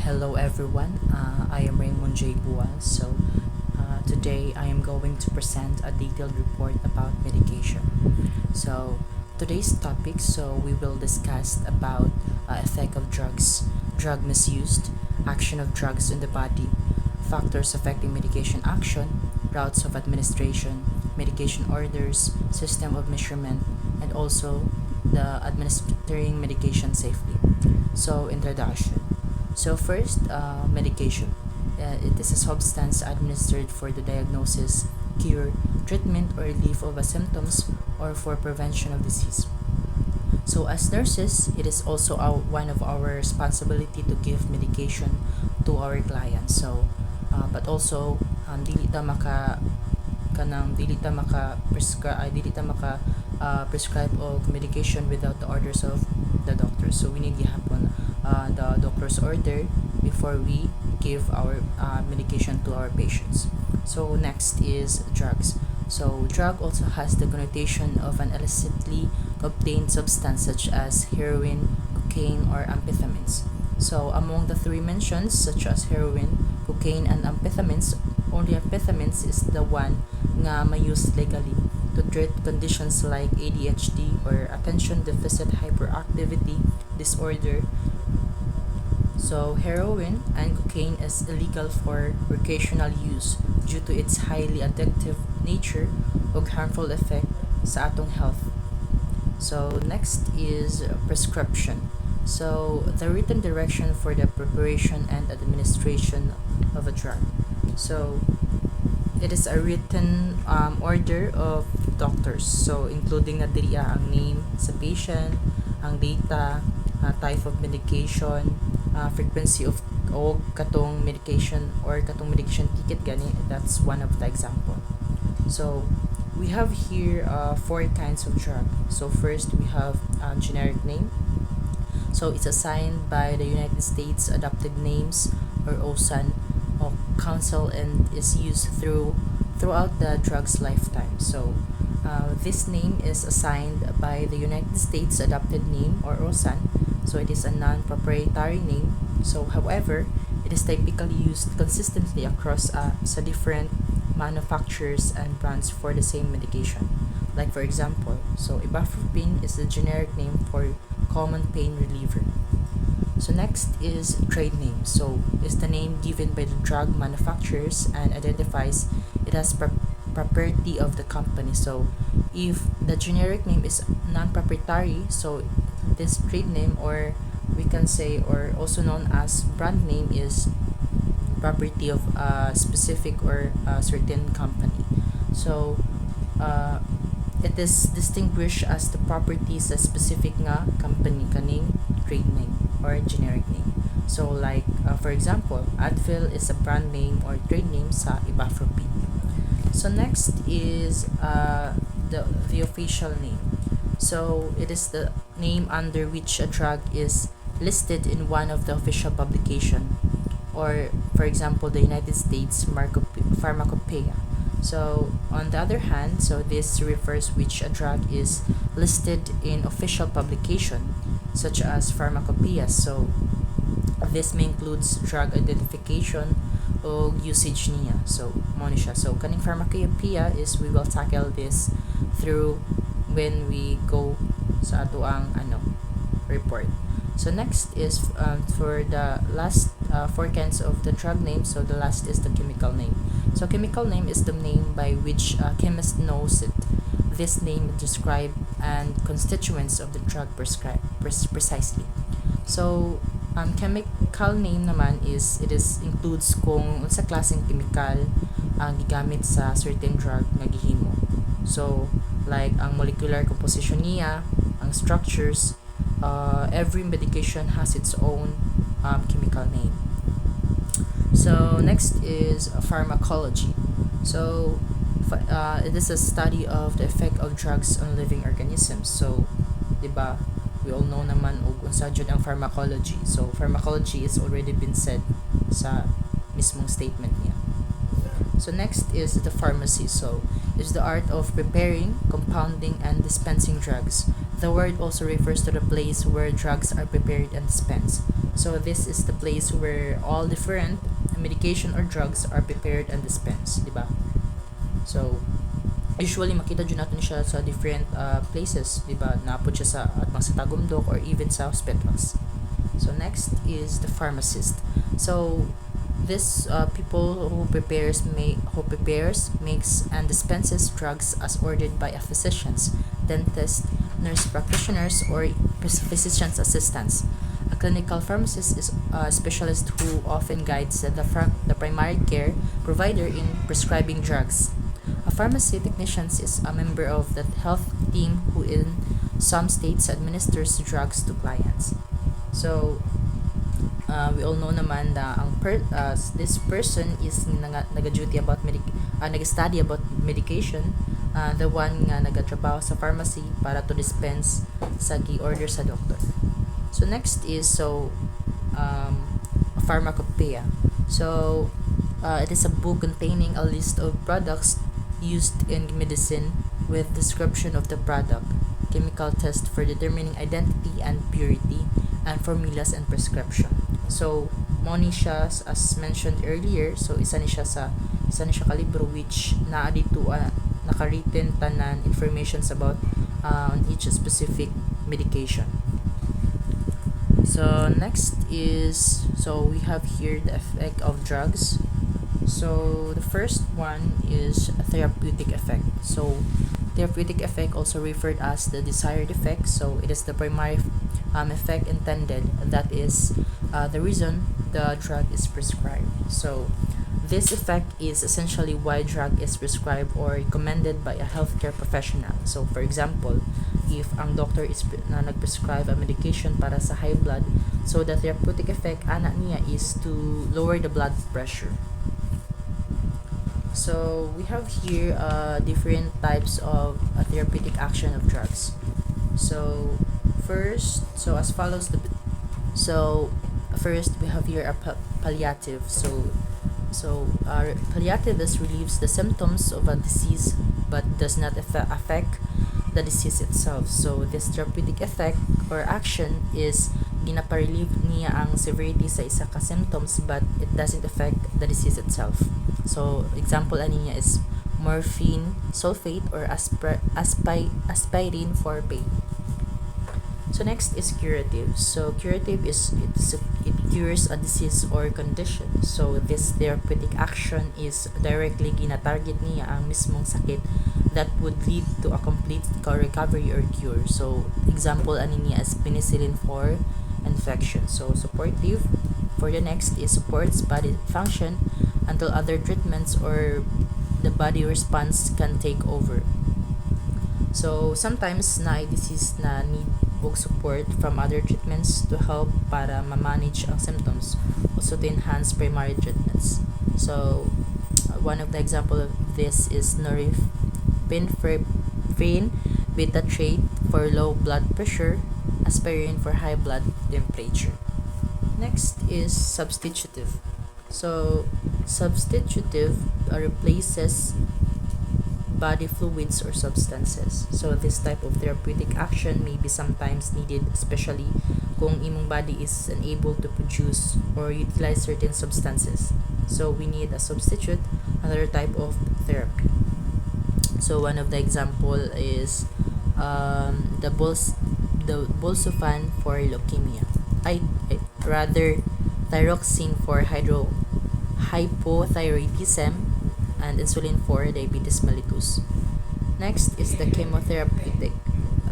Hello everyone, I am Raymond J. Buas. Today I am going to present a detailed report about medication. Today's topic, we will discuss about effect of drugs, drug misuse, action of drugs in the body, factors affecting medication action, routes of administration, medication orders, system of measurement, and also the administering medication safely. Introduction. First, medication. It is a substance administered for the diagnosis, cure, treatment, or relief of symptoms or for prevention of disease. So, as nurses, it is also one of our responsibility to give medication to our clients. But also, dili ta maka dili ta maka prescribe of medication without the orders of the doctor. So we need gihapon the doctor's order before we give our medication to our patients. So next is drugs. So drug also has the connotation of an illicitly obtained substance such as heroin, cocaine, or amphetamines. So among the three mentioned, such as heroin, cocaine, and amphetamines, only amphetamines is the one nga may use legally to treat conditions like ADHD or attention deficit hyperactivity disorder. So heroin and cocaine is illegal for recreational use due to its highly addictive nature o harmful effect sa atong health. So next is prescription. So the written direction for the preparation and administration of a drug. So it is a written order of doctors. So including na diri ang name sa patient, ang data, type of medication, frequency of o katong medication or katong medication ticket gani. That's one of the example. So we have here four kinds of drug. So first we have generic name. So it's assigned by the United States Adopted Names or OSAN of Council and is used throughout the drug's lifetime. So this name is assigned by the United States Adopted Name or OSAN. So it is a non-proprietary name. So however, it is typically used consistently across sa different manufacturers and brands for the same medication. Like for example, so ibuprofen is the generic name for common pain reliever. So next is trade name. So is the name given by the drug manufacturers and identifies it as property of the company. So if the generic name is non-proprietary, so this trade name, or we can say, or also known as brand name, is property of a specific or a certain company. So it is distinguished as the property sa specific nga company kaning trade name or generic name. So like for example, Advil is a brand name or trade name sa ibuprofen. So next is the official name. So it is the name under which a drug is listed in one of the official publication, or for example the United States Pharmacopoeia. So on the other hand, so this refers which a drug is listed in official publication such as pharmacopoeias. So this may includes drug identification o usage niya. So mo ni siya. So kaning pharmacopoeia is we will tackle this through when we go sa ato ang report. So next is for the last four kinds of the drug name. So the last is the chemical name. So chemical name is the name by which a chemist knows it. This name describe and constituents of the drug prescribed precisely. So chemical name naman is includes kung unsa klaseng chemical ang gigamit sa certain drug nga gihimo. So like ang molecular composition niya, ang structures, every medication has its own chemical name. So next is pharmacology. So it is a study of the effect of drugs on living organisms. So diba, we all know naman og unsa jud ang pharmacology. So pharmacology is already been said sa mismong statement niya. So next is the pharmacy. So it's the art of preparing, compounding, and dispensing drugs. The word also refers to the place where drugs are prepared and dispensed. So this is the place where all different medication or drugs are prepared and dispensed, di ba? So usually makita dyan natin siya sa different places, di ba? Naapod siya sa atang sa tagumdok or even sa hospitals. So next is the pharmacist. So this people who prepares, makes, and dispenses drugs as ordered by a physicians, dentist, nurse practitioners, or physician's assistants. A clinical pharmacist is a specialist who often guides the primary care provider in prescribing drugs. A pharmacy technician is a member of the health team who in some states administers drugs to clients. So, we all know naman na this person is nag-duty about nag-study about medication, the one nga nagatrabaho sa pharmacy para to dispense sa gi-order sa doctor. So next is a pharmacopoeia. So it is a book containing a list of products used in medicine with description of the product, chemical test for determining identity and purity, and formulas and prescription. So mo ni siya as mentioned earlier, so isa ni siya ka libro which naa dito naka-written tanan informations about on each specific medication. So next is, so we have here the effect of drugs. So the first one is a therapeutic effect. So therapeutic effect, also referred as the desired effect, so it is the primary effect intended, that is the reason the drug is prescribed. So this effect is essentially why drug is prescribed or recommended by a healthcare professional. So for example, if ang doctor is nag-prescribe a medication para sa high blood, so the therapeutic effect ana niya is to lower the blood pressure. So we have here different types of therapeutic action of drugs. So first, as follows first we have here a palliative. Palliative relieves the symptoms of a disease but does not affect the disease itself. So this therapeutic effect or action is ginaparelieve niya ang severity sa isa ka symptoms but it doesn't affect the disease itself. So example ani niya is morphine sulfate or aspirin for pain. So next is curative. So curative it cures a disease or condition. So this therapeutic action is directly gina-target niya ang mismong sakit that would lead to a complete recovery or cure. So example ani niya is penicillin for infection. So supportive for the next is supports body function until other treatments or the body response can take over. So sometimes na disease na need og support from other treatments to help para ma-manage ang symptoms, also to enhance primary treatments. So one of the example of this is norepinephrine betatrate for low blood pressure, aspirin for high blood temperature. Next is substitutive. So substitutive replaces body fluids or substances. So this type of therapeutic action may be sometimes needed, especially kung imong body is unable to produce or utilize certain substances. So we need a substitute, another type of therapy. So one of the example is the Bolsufan for leukemia. Rather thyroxine for hypothyroidism, and insulin for diabetes mellitus. Next is the chemotherapeutic.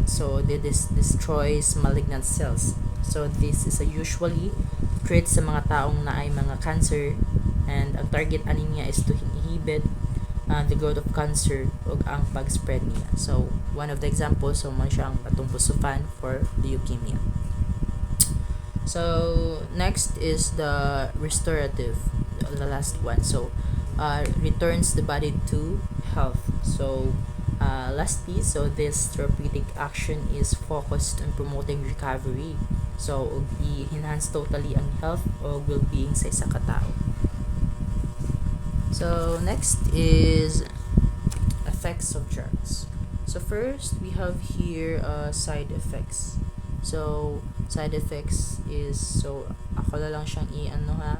So this destroys malignant cells. So this is usually treat sa mga taong na ay mga cancer, and ang target ani niya is to inhibit the growth of cancer ug ang pag-spread niya. So one of the examples man siya ang atong Busufan for leukemia. So next is the restorative, the last one. So returns the body to health. So lastly, so this therapeutic action is focused on promoting recovery. So i-enhance totally ang health o well-being sa isa ka tao. So next is effects of drugs. So first we have here side effects. So side effects is, so ako na lang siyang i-ano ha,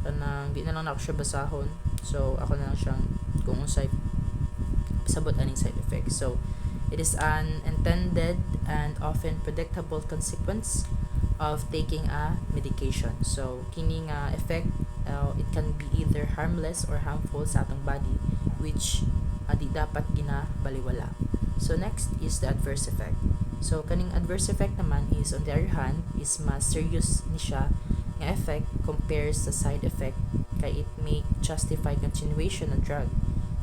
kanang di na lang ako siya basahon. So ako na lang siyang kung unsay pasabot aning side effects. So it is an intended and often predictable consequence of taking a medication. So kini nga effect, it can be either harmless or harmful sa atong body, which di dapat ginabaliwala. So next is the adverse effect. So kaning adverse effect naman is, on the other hand, is mas serious ni siya nga effect compares sa side effect, kay it may justify continuation of drug.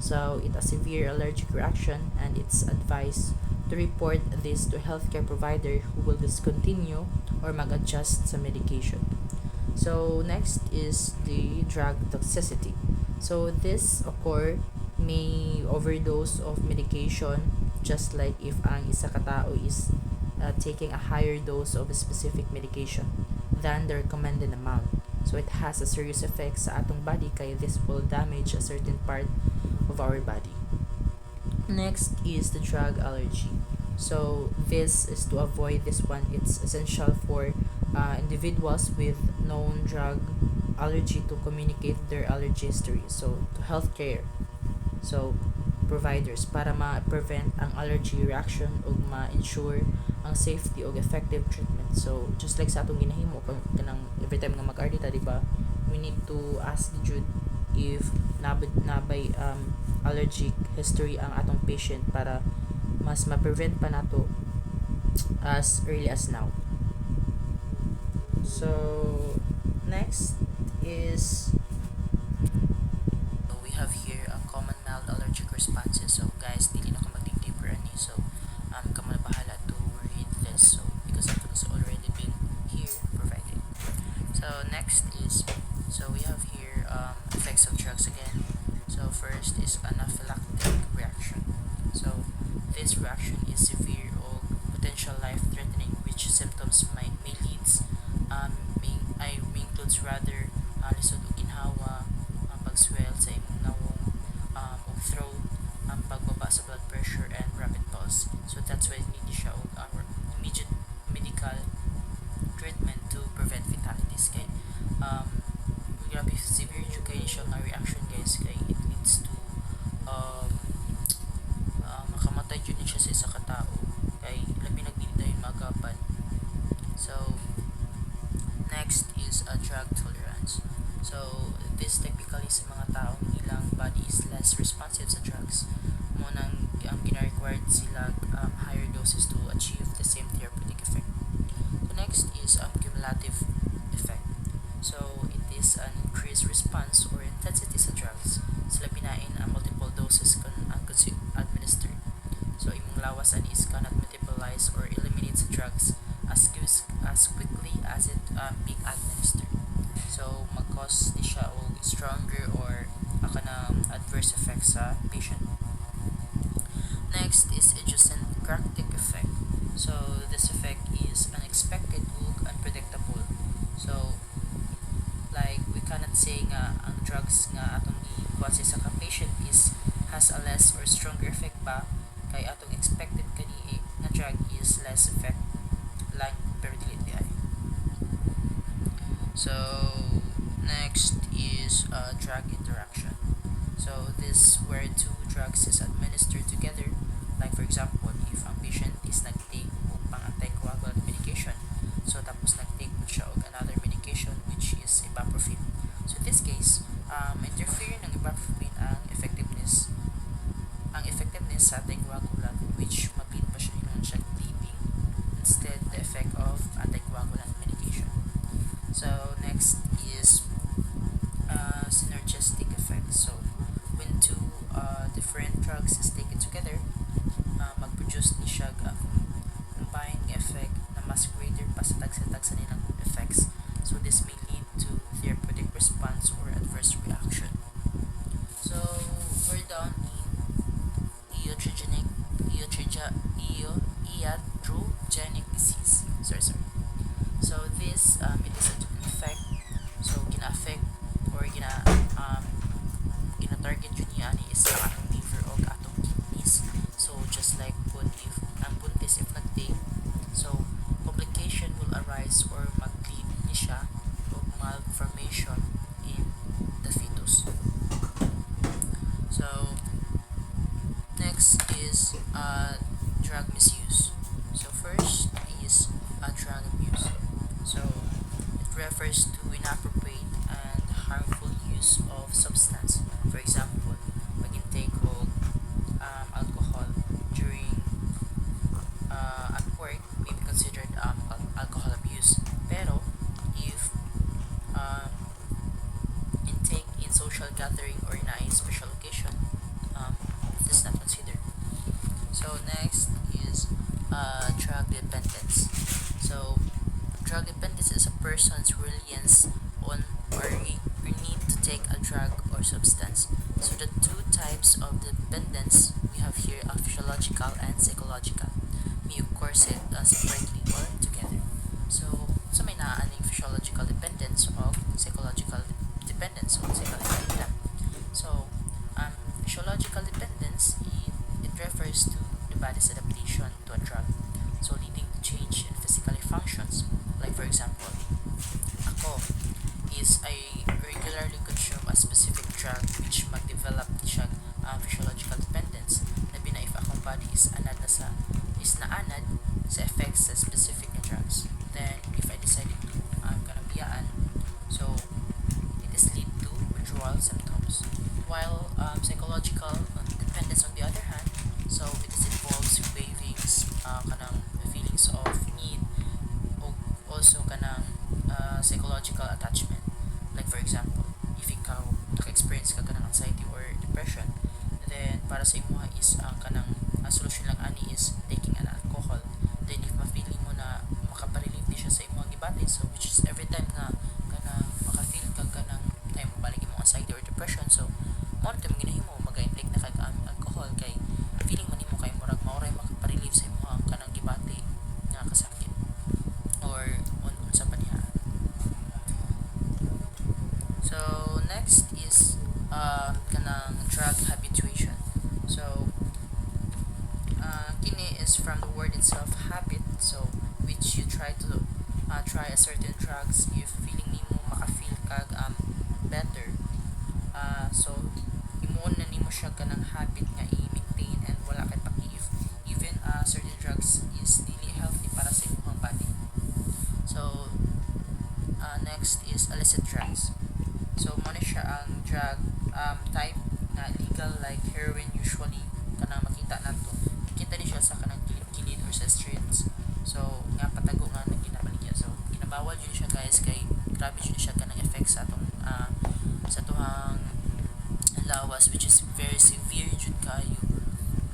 So it a severe allergic reaction, and it's advised to report this to a healthcare provider who will discontinue or mag-adjust sa medication. So next is the drug toxicity. So this occur may overdose of medication, just like if ang isa ka tao is taking a higher dose of a specific medication than the recommended amount. So it has a serious effect sa atong body, kay this will damage a certain part of our body. Next is the drug allergy. So this is to avoid this one. It's essential for individuals with known drug allergy to communicate their allergy history. So to healthcare, so providers, para ma-prevent ang allergy reaction ug ma-ensure ang safety ug effective treatment. So just like sa atong ginahimo kanang every time nga mag-RD ta, diba, we need to ask the Jude if nabay allergic history ang atong patient para mas ma-prevent pa nato as early as now. So next is, we have here ang common mild allergic responses. So guys, dili na ko mag-dig deeper ani. So kamo na bahala to read this. So because it has already been here provided. So next is, so we have here effects of drugs again. So first is anaphylactic reaction. So this reaction is severe or potential life-threatening, which symptoms may leads may includes rather lisod og ginhawa, pagswell sa imong nawong, og throat, pagbaba sa blood pressure, and rapid pulse. So that's why need siya og our immediate medical treatment to prevent fatalities. Kay grabe severe jud kay siya nga reaction guys, kay it leads to makamatay jud ni siya sa isa ka tawo, kay labi nagdili dayon magapan. So next is a drug tolerance. So this typically sa mga taong ilang body is less responsive sa drugs, mo nang gina-required sila higher doses to achieve the same therapeutic effect. So next is cumulative effect. So it is an increased response or intensity sa drugs sila pinain ang multiple doses kun ang administered. So imong lawasan is cannot metabolize or eliminate sa drugs as quickly as it being administered. So mag-cause di siya og stronger or kanang adverse effects sa patient. Next is idiosyncratic effect. So this effect is unexpected ug unpredictable. So like we cannot say nga ang drugs nga atong gikuha sa ka patient is has a less or stronger effect ba, kay atong expected kani nga drug is less effect like pero dili di ay. So next is drug interaction. So this where two drugs is administered together, like for example if ang patient is nag-take og pang anticoagulant medication, so tapos nag-take po siya og another medication which is ibuprofen. So in this case, interfere ng ibuprofen ang effectiveness sa anticoagulant, which mapit pa siya nun siya bleeding instead the effect of anticoagulant medication. So next is synergistic effect. So when two different drugs is taken together, mag-produce ni siya combined effect na mas greater pa sa tagsa-tagsa uh, drug misuse. So first is drug abuse. So it refers to inappropriate and harmful use of substance. For example, pag-intake of alcohol during at work may be considered alcohol abuse. Pero if um, intake in social gathering or in a special occasion, it is not considered. So next is drug dependence. So drug dependence is a person's reliance on or need to take a drug or substance. So the two types of dependence we have here are physiological and psychological. We of course it separately or together. So may naaning physiological dependence of psychological dependence o psychological. So physiological dependence it refers to the body's adaptation to a drug, so leading to change in physical functions. Like for example, ako is I regularly consume a specific drug which mag-develop ni siya physiological dependence. Labi na if akong body is naanad sa effects sa specific na drugs. Then if I decided to kanabiyaan, so it is lead to withdrawal symptoms. While psychological dependence on the other hand, so it is involves cravings, kanang feelings of need, o also kanang psychological attachment. Like for example, if ikaw naka-experience ka kanang anxiety or depression, then para sa imo is ang kanang solution lang ani is taking an alcohol. Then if ma-feeling mo na makaparelieve di siya sa imo ang gibati, so which is every time nga kanang maka-feel ka kanang time balik imo anxiety or depression, so mo na tayo ginahimo mag-intake na kag alcohol kay feeling man nimo kay murag mauray makaparelieve sa imo ang kanang gibati nga kasakit or unsa pa niya. So next is kanang drug habituation. So kini is from the word itself habit, so which you try to try a certain drugs if feeling nimo maka-feel kag better. So imuon na nimo siya kanang habit nga i-maintain and wala kay paki if even certain drugs is really healthy para sa imong body. So next is illicit drugs. So mo na siya ang drug type na legal like heroin usually kanang makita nato. Kita ni siya sa kanang kilid or sa streets. So nga patago nga nang ginabaligya. So ginabawal yun siya guys kay grabe yun siya kanang effects sa atong sa tuhang lawas which is very severe jud kayo.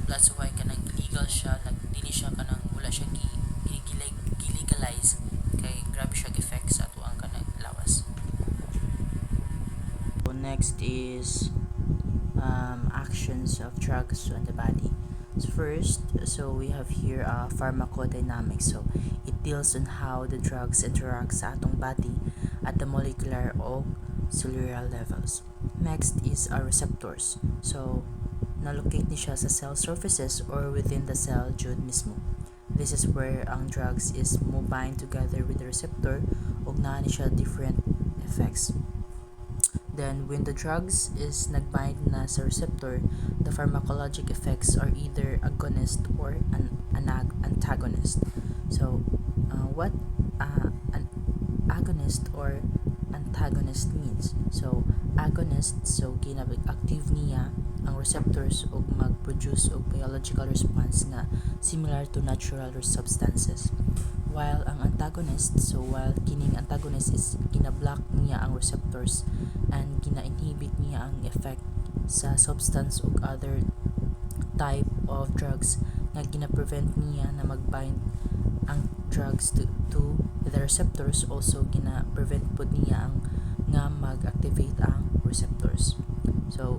That's why kanang illegal siya, dili siya kanang wala siya gilegalize kay grabe siya effect sa ato ang kanang lawas. So next is actions of drugs on the body. So first, so we have here pharmacodynamics. So it deals on how the drugs interact sa atong body at the molecular o cellular levels. Next is our receptors. So na-locate ni siya sa cell surfaces or within the cell jud mismo. This is where ang drugs is mo bind together with the receptor ug naa ni siya different effects. Then when the drugs is nagbind na sa receptor, the pharmacologic effects are either agonist or an antagonist. So what an agonist or antagonist means? So agonist, so ginabig-active niya ang receptors ug mag-produce og biological response nga similar to natural substances. While ang antagonist, so while kining antagonist is gina-block niya ang receptors and gina-inhibit niya ang effect sa substance ug other type of drugs nga gina-prevent niya na mag-bind ang drugs to the receptors, also gina-prevent pod niya ang nga mag-activate ang receptors. So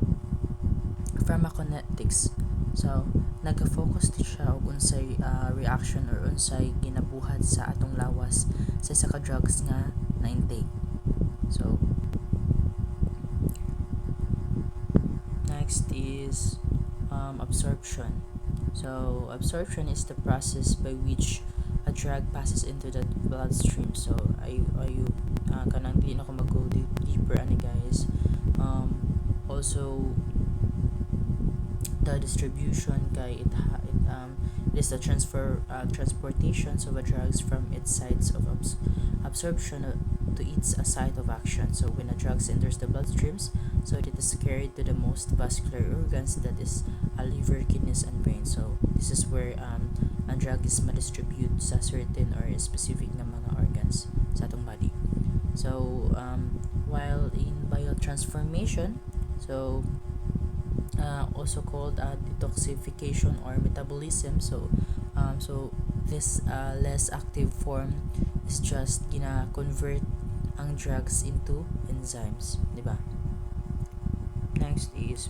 pharmacokinetics, so nag-focus di siya og unsay reaction or unsay ginabuhat sa atong lawas sa isa ka drugs nga na-intake. So next is absorption. So absorption is the process by which a drug passes into the bloodstream. So ayu kanang di na ko mag-go deeper ani guys. Also the distribution kay it it is the transportation of a drugs from its sites of absorption to its site of action. So when a drug enters the bloodstreams, so it is carried to the most vascular organs, that is liver, kidneys, and brain. So this is where ang drug is ma-distribute sa certain or specific na mga organs sa atong body. So while in biotransformation, so also called detoxification or metabolism, so this less active form is just gina convert ang drugs into enzymes, di ba? Next is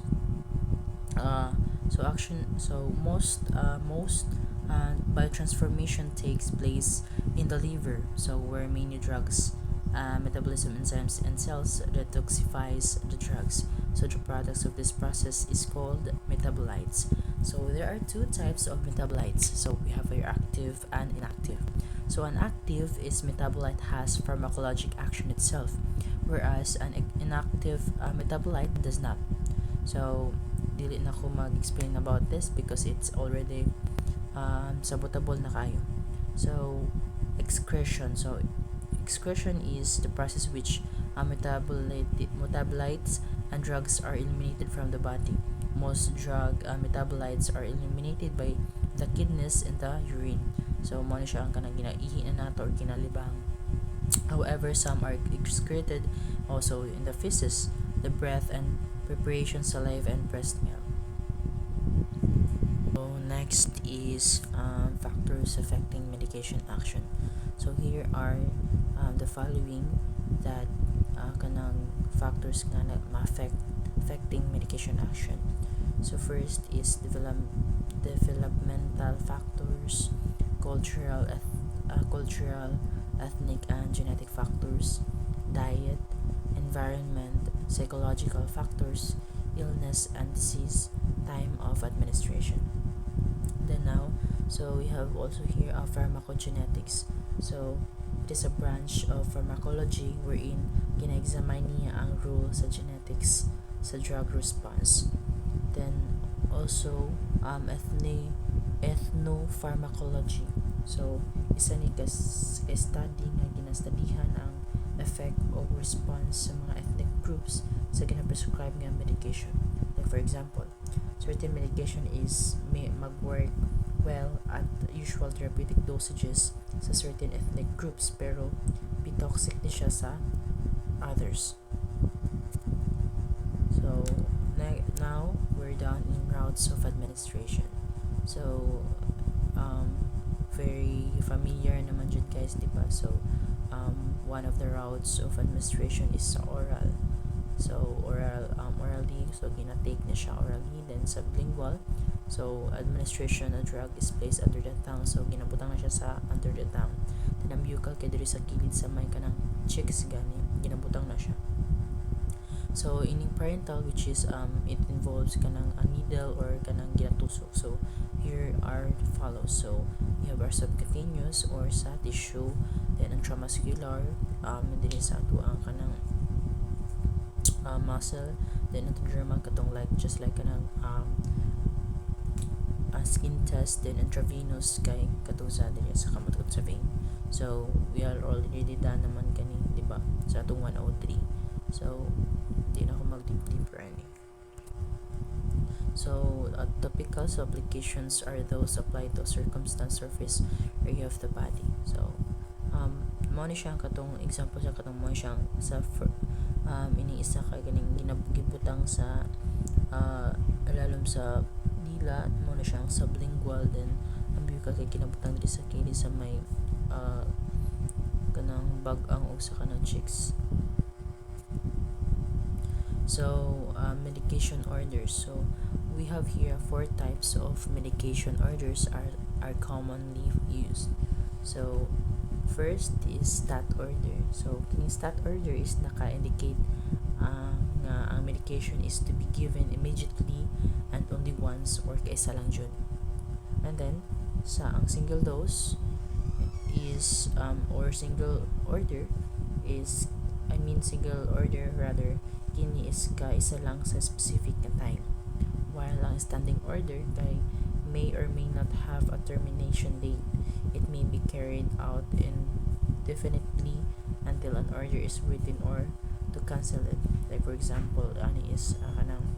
most biotransformation takes place in the liver, so where many drugs metabolism enzymes and cells detoxifies the drugs. So the products of this process is called metabolites. So there are two types of metabolites. So we have your active and inactive. So an active is metabolite has pharmacologic action itself, whereas an inactive metabolite does not. So dili na ko mag-explain about this because it's already sabotable na kayo. So excretion. So excretion is the process which metabolites and drugs are eliminated from the body. Most drug metabolites are eliminated by the kidneys and the urine. So mo siya ang kanang ginaihi na nato or kinalibang. However, some are excreted also in the feces, the breath, and preparation, saliva, and breast milk. So next is factors affecting medication action. So here are the following that kanang factors nga na affecting medication action. So first is developmental factors, cultural, ethnic, and genetic factors, diet, environment, psychological factors, illness and disease, time of administration. Then now, so we have also here pharmacogenetics. So it is a branch of pharmacology wherein gina-examine niya ang role sa genetics sa drug response. Then also ethnopharmacology. So isa ni study nga ginastudihan ang effect o response sa mga ethnic groups sa gina-prescribe nga medication. Like for example, certain medication is may mag-work well at usual therapeutic dosages sa certain ethnic groups pero toxic din siya sa others. So now we're done in routes of administration. So very familiar naman dyan guys, diba? So one of the routes of administration is sa oral. So orally, so ginatake na siya orally. Then sublingual, so administration of drug is placed under the tongue, so ginabutang na siya sa under the tongue. Then ang buccal kay diri sa kilid sa may kanang cheeks gani, ginabutang na siya. So ining parental, which is it involves kanang a needle or kanang ginatusok. So here are the follows. So we have our subcutaneous or sa tissue, then ang intramuscular dili sa ato ang kanang muscle, then intradermal katong like just like kanang skin test, then intravenous kay katong sa dili sa kamatot sa vein. So we are already done naman kani, di ba, sa atong 103. So di na ako mag-deeper ani. So topical applications are those applied to circumstance surface area of the body. So mo ni siyang katong example sa katong mo siyang sa ini isa ka ganing ginabutang sa alalom sa dila, mo na siyang sublingual, then ang buccal kay kinabutang diri sa kili sa may kanang bag-ang o sa kanang cheeks. So medication orders. So we have here 4 types of medication orders are commonly used. So first is stat order. So kining stat order is naka-indicate nga ang medication is to be given immediately and only once or kaisa lang jud. And then sa ang single dose is or single order is single order rather, kini is kaisa lang sa specific na time, while ang standing order kay may or may not have a termination date. It may be carried out indefinitely until an order is written or to cancel it. Like for example, ani is kanang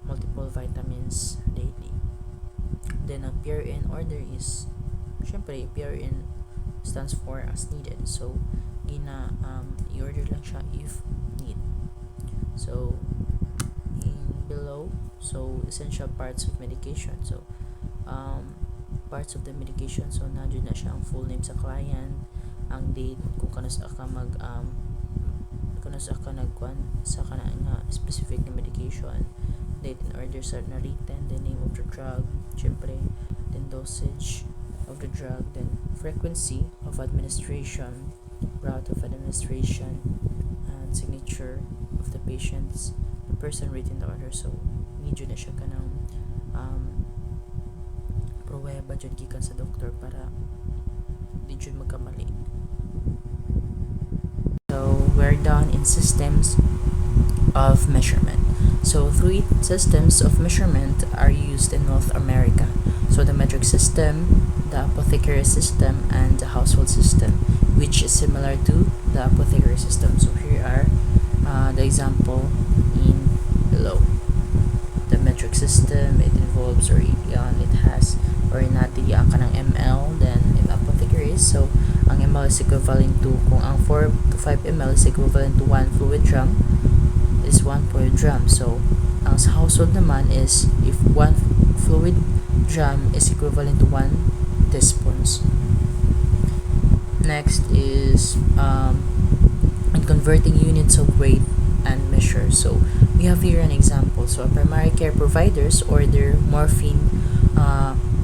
multiple vitamins daily. Then ang PRN order is syempre PRN stands for as needed. So i-order lang siya if need. So in below, so essential parts of medication. So parts of the medication, so nandiyan na siya ang full name sa client, ang date kung kanas ka mag kanas ka nagkuan sa kana nga specific na medication, date and order sa na written, the name of the drug, syempre, then dosage of the drug, then frequency of administration, route of administration, and signature of the patient's the person written the order. So medyo na siya kanang pruweba jud gikan sa doktor para di jud magkamali. So we're done in systems of measurement. So 3 systems of measurement are used in North America. So the metric system, the apothecary system, and the household system, which is similar to the apothecary system. So here are the example in below. The metric system, it involves or it has or natili ang kanang ml. Then in apothecary, so ang ml is equivalent to, kung ang 4 to 5 ml is equivalent to 1 fluid drum, is 1 per drum. So ang sa household naman is if 1 fluid drum is equivalent to 1 teaspoons. Next is in converting units of weight and measure. So we have here an example. So primary care providers order morphine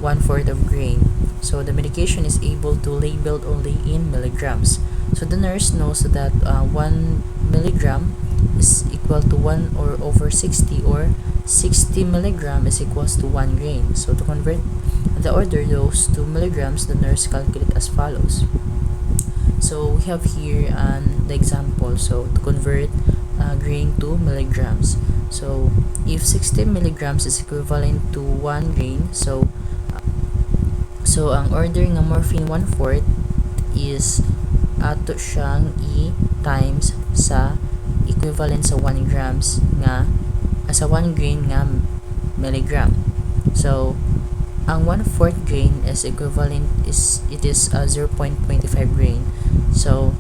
1/4 of grain. So the medication is able to labeled only in milligrams. So the nurse knows that 1 milligram is equal to 1 or over 60, or 60 milligram is equals to 1 grain. So to convert the order dose to milligrams, the nurse calculate as follows. So we have here the example. So to convert grain to milligrams. So if 60 milligrams is equivalent to 1 grain, so ang order ng morphine 1/4 is ato siyang i-times sa equivalent sa 1 grams nga sa 1 grain nga milligram. So ang 1/4 grain is equivalent is 0.25 grain. So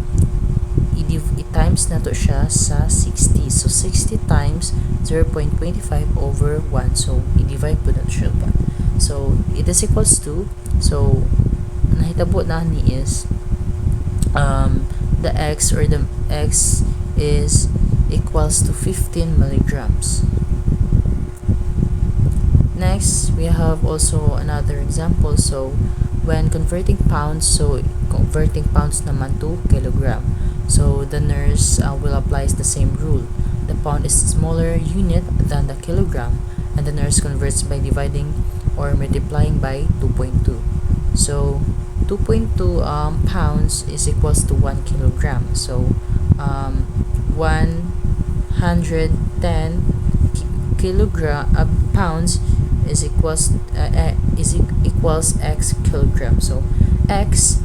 i-times na to siya sa 60. So 60 times 0.25 over 1. So i-divide po na siya ba. So it is equals to, so nahitabo na ni is the x, or the x is equals to 15 milligrams. Next, we have also another example. So when converting pounds, so converting pounds naman to kilogram. So the nurse will apply the same rule. The pound is a smaller unit than the kilogram, and the nurse converts by dividing or multiplying by 2.2. So 2.2 pounds is equals to 1 kilogram. So 110 pounds is equals x kilogram. So x,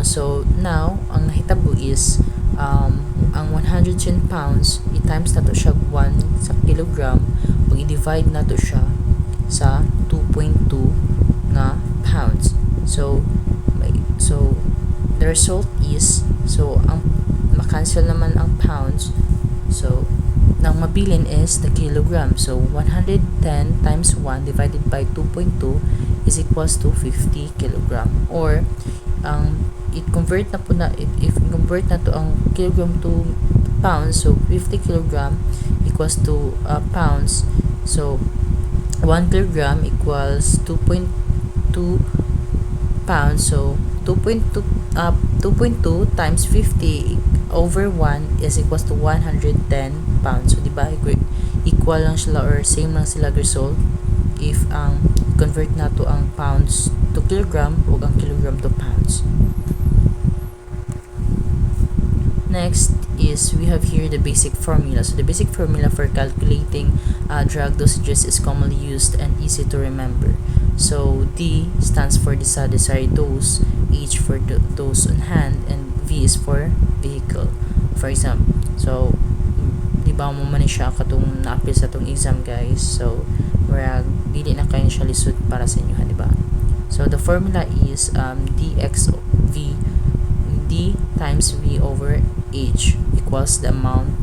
so now ang nahitabo is ang 110 pounds i-times nato siya 1 sa kilogram, ug i-divide nato siya sa 2.2 nga pounds. So the result is, so ang makancel naman ang pounds, so nang mabilin is the kilogram. So 110 times 1 divided by 2.2 is equals to 50 kilogram. Or if convert na to ang kilogram to pounds, so 50 kilogram equals to pounds. So 1 kilogram equals 2.2 pounds. So 2.2 times 50 over 1 is equals to 110 pounds. So diba equal lang sila or same lang sila result if convert na to ang pounds to kilogram o ang kilogram to pounds. Next is we have here the basic formula. So the basic formula for calculating drug dosages is commonly used and easy to remember. So D stands for desired dose, H for dose on hand, and V is for vehicle. For example, so di ba mo man siya katong na-appeal sa tong exam, guys. So dili na kayo siya lisod para sa inyo, di ba? So the formula is D times V over H equals the amount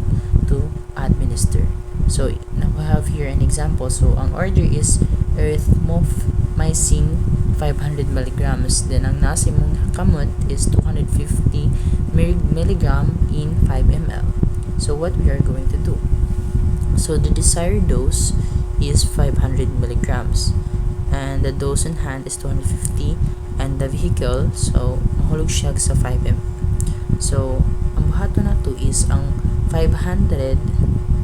to administer. So now we have here an example. So ang order is erythromycin 500 milligrams. Then ang nasa mong kamot is 250 milligram in 5 ml. So what we are going to do? So the desired dose is 500 milligrams, and the dose in hand is 250, and the vehicle, so mahulog siya sa 5 ml. So ang buhaton nato is ang 500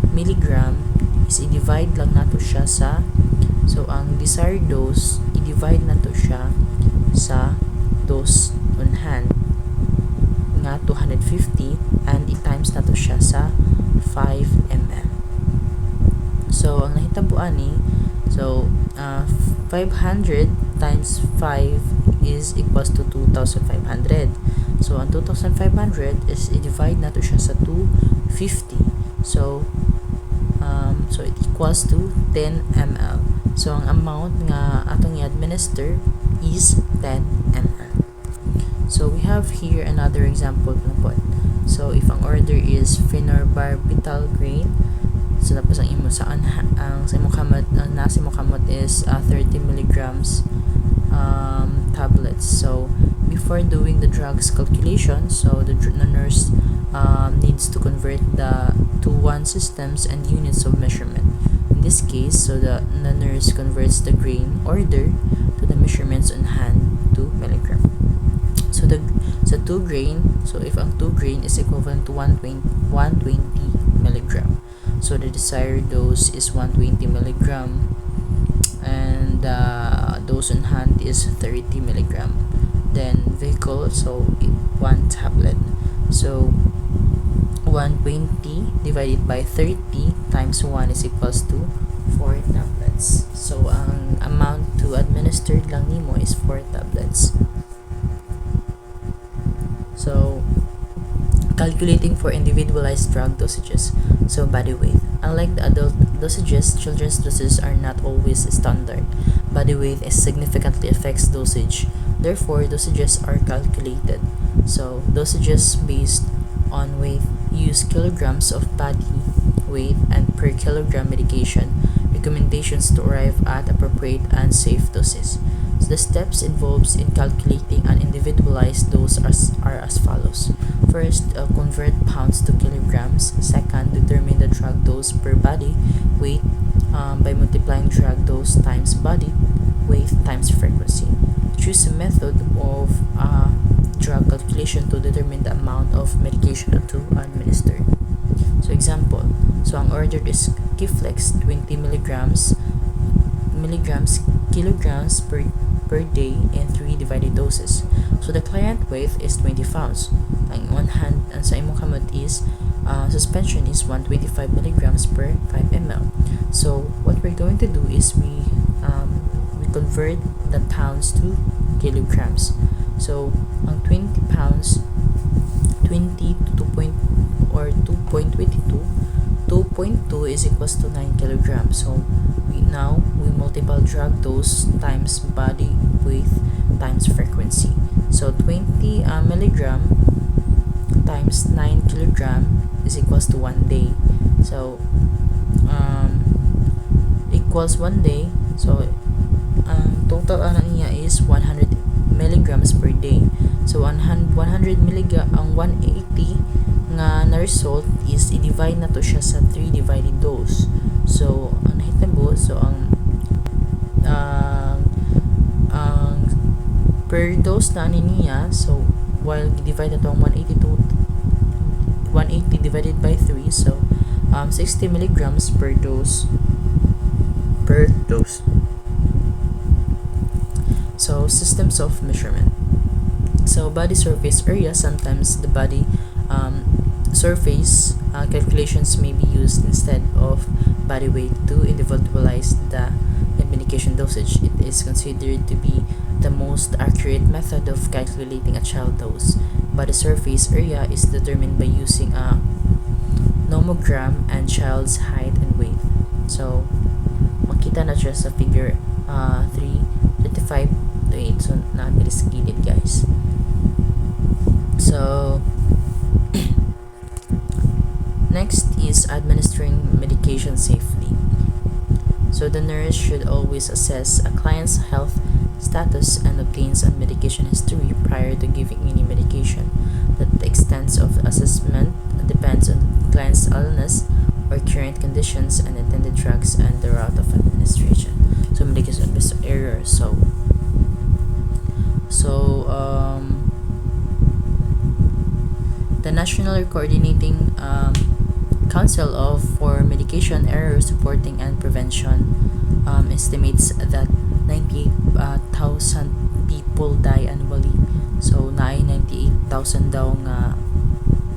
milligram is i-divide lang nato siya sa, so ang desired dose i-divide nato siya sa dose on hand nga 250, and i-times nato siya sa 5 ml. So ang nahitabuan ni, so 500 times 5 is equals to 2,500. So ang 2,500 is i-divide nato siya sa 250. So it equals to 10 ml. So ang amount nga atong i-administer is 10 ml. So we have here another example na po. So if ang order is phenobarbital grain, so tapos ang imo sa sa imong kamot, nasa imong kamot is 30 milligrams tablets. So before doing the drugs calculation, so the nurse needs to convert the to one systems and units of measurement. In this case, so the nurse converts the grain order to the measurements on hand to milligram. So the 2 grain, so if ang 2 grain is equivalent to 120 milligram, so the desired dose is 120 milligram, and the dose on hand is 30 milligram. Then vehicle, so 1 tablet, so 120 divided by 30 times 1 is equals to 4 tablets. So ang amount to administered lang nimo is 4 tablets. So calculating for individualized drug dosages. So body weight. Unlike the adult dosages, children's doses are not always standard. Body weight significantly affects dosage. Therefore, dosages are calculated. So dosages based on weight use kilograms of body weight and per kilogram medication recommendations to arrive at appropriate and safe doses. So the steps involved in calculating an individualized dose are as follows. First, convert pounds to kilograms. Second, determine the drug dose per body weight by multiplying drug dose times body weight times frequency. Choose a method of drug calculation to determine the amount of medication to administer. So example, so ang ordered is Kiflex 20 milligrams kilograms per day in 3 divided doses. So the client weight is 20 pounds. Ang one hand ang sa imong kamot is suspension is 125 milligrams per 5 ml. So what we're going to do is we convert the pounds to kilograms. So ang 20 pounds, 20 to 2.22, 2.2 is equals to 9 kilograms. So we multiply drug dose times body weight times frequency. So 20 milligram times 9 kilogram is equals to 1 day. So equals 1 day. So total niya is 100 milligrams per day. So 100 milligram, ang 180 nga na result is i-divide na to siya sa 3 divided dose. So ang nahitabo, so ang per dose na niya, so while divide na to ang 180 divided by 3, so 60 milligrams per dose. So systems of measurement. So body surface area, sometimes the body surface calculations may be used instead of body weight to individualize the medication dosage. It is considered to be the most accurate method of calculating a child dose. Body surface area is determined by using a nomogram and child's height and weight. So, makita na siya sa figure 3:35 to 8. So, natin sa gilid, guys. So, next is administering medication safely. So, the nurse should always assess a client's health status and obtains a medication history prior to giving any medication. The extent of assessment depends on the client's illness or current conditions and intended drugs and the route of administration. So, medication based error. The National Coordinating Council for Medication Error Supporting and Prevention estimates that 98,000 people die annually. So, naay 98,000 daw nga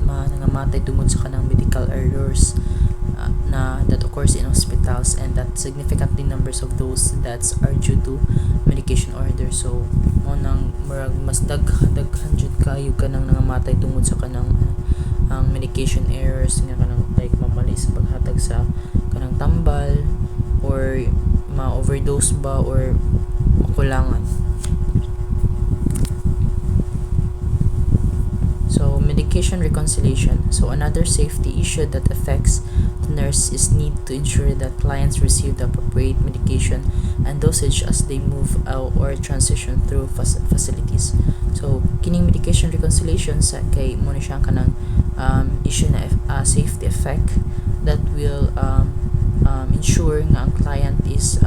nangamatay tungod sa kanang medical errors that occurs in hospitals, and that significantly numbers of those deaths are due to medication order. So, mo nang mas daghan jud kayo kanang nangamatay tungod sa kanang ang medication errors nga kanang like mamali sa paghatag sa kanang tambal or ma-overdose ba or makulangan. So, medication reconciliation. So, another safety issue that affects the nurse is need to ensure that clients receive the appropriate medication and dosage as they move out or transition through facilities. So, kining medication reconciliation sa kay mo na siya kanang issue na safety effect that will ensure nga ang client is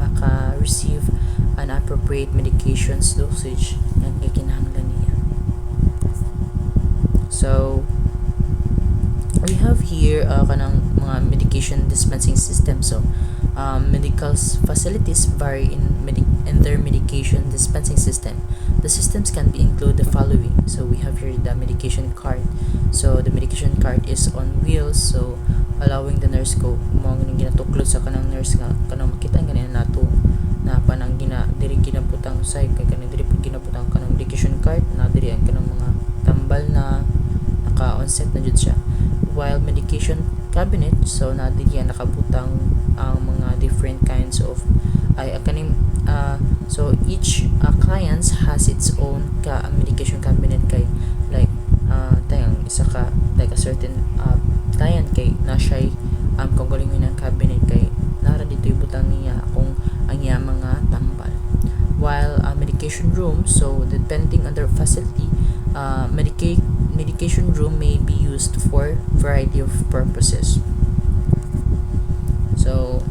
maka-receive an appropriate medications dosage na gikinahanglan niya. So, we have here kanang mga medication dispensing system. So, medical facilities vary in their medication dispensing system. The systems can be include the following. So, we have here the medication cart. So, the medication cart is on wheels. So, allowing the nurse ko mga ginatuklod sa kanang nurse nga kanang makita ganina nato na panang diri ginaputang usay kay kanang diri ginaputang kanang medication cart na diri ang kanang mga tambal na naka-onset na jud siya, while medication cabinet, so na diri nakabutang ang mga different kinds of so each clients has its own medication cabinet kay like tayang isa ka like a certain client kay na siya kung galing ng cabinet kay nara dito ibutang niya kung ang iya mga tambal, while medication room, so depending on their facility, medication room may be used for variety of purposes. So,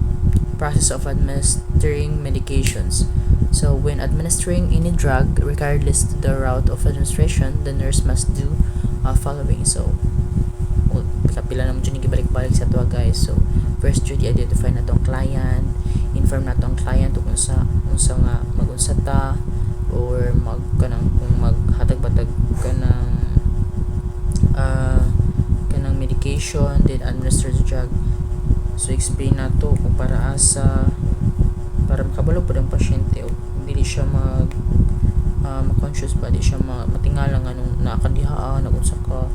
process of administering medications. So, when administering any drug, regardless to the route of administration, the nurse must do following. So, kapila naman dyan gibalik-balik sa tuwa, guys. So, first duty, identify na tong client, inform na tong client kung unsa nga magunsa ta or kung maghatag-batag kanang medication, then administer the drug. So, explain na to kung para makabalo po ang pasyente o hindi siya ma-conscious ba, di siya matingala nga nung nakadihaan na unsa ka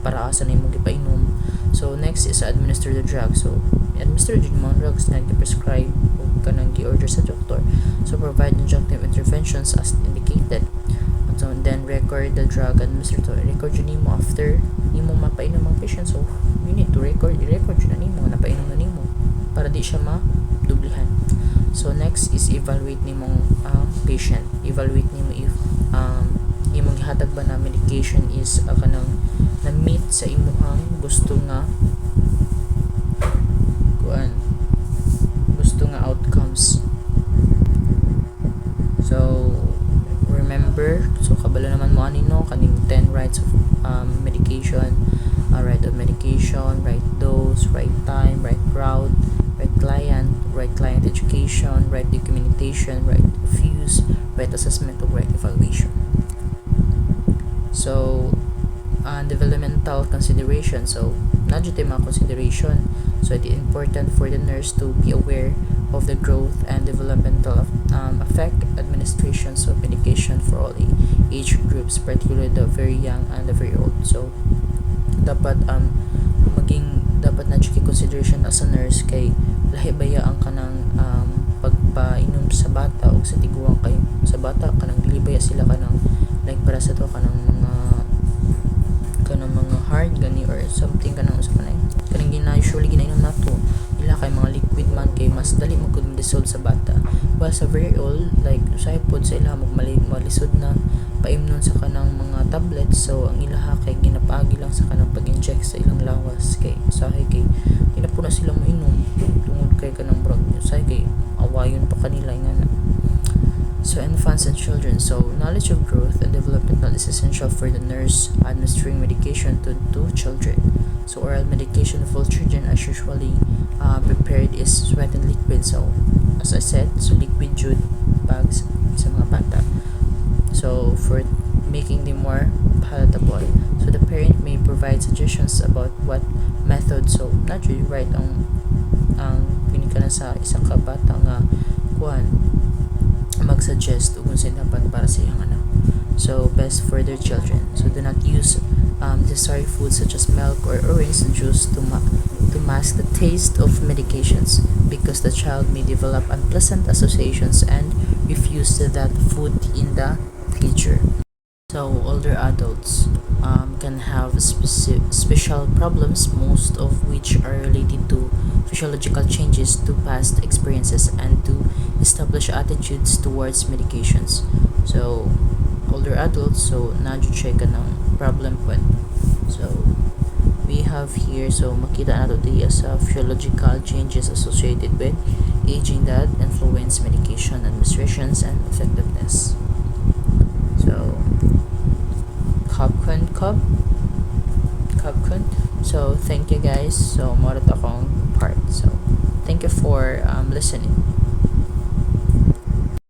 para asa na imong gipainom. So, next is administer the drug. So, administer the mga drugs na gi-prescribe o kanang gi-order sa doktor. So, provide injunctive interventions as indicated. So, then record the drug administered. So, record yun nimo after nimo mapainom ang patient. So, you need to i-record yun na nimo napainom na nimo para di siya ma-dublihan. So, next is evaluate nimong patient. Evaluate nimo if imong gihatag ba na medication is kanang na-meet sa imuhang gusto nga outcomes. So, remember, so kabalo naman mo anino kaning 10 rights of medication, right of medication, right dose, right time, right route, right client education, right documentation, right of use, right assessment, or right evaluation. So, developmental consideration. So na jud mga consideration. So it is important for the nurse to be aware of the growth and developmental effect administrations of medication for all age groups, particularly the very young and the very old. So dapat dapat na jud consideration as a nurse kay lahi baya ang kanang pagpainom sa bata o sa tiguang kay sa bata kanang dili baya sila kanang like para sa to kanang mga hard gani or something kanang usa kanay kanang usually ginainom nato ila kay mga liquid man kay mas dali mo gud dissolve sa bata, while sa very old like usay pod sa ila malisod na paimnon sa kanang mga tablets. So ang ilaha kay ginapaagi lang sa kanang pag-inject sa ilang lawas kay usahay kay di na po na sila moinom tungod kay kanang brog usahay kay awayon pa kanila nga. So infants and children, so knowledge of growth and developmental is essential for the nurse administering medication to children. So oral medication for children as usually prepared is sweat and liquid. So as I said, so liquid jud bags sa mga bata. So for making them more palatable, so the parent may provide suggestions about what method. So not really right ang pinikana sa isa ka bata nga kuan mag-suggest kung saan dapat para sa iyang anak. So best for their children. So do not use necessary foods such as milk or orange juice to mask the taste of medications, because the child may develop unpleasant associations and refuse that food in the future. So older adults can have special problems, most of which are related to physiological changes, to past experiences, and to establish attitudes towards medications. So older adults, so na-jud siya ka ng problem po. So we have here, so makita nato diya sa physiological changes associated with aging that influence medication administrations and effectiveness. So Cubcon. So thank you guys. So morat akong part. So thank you for listening.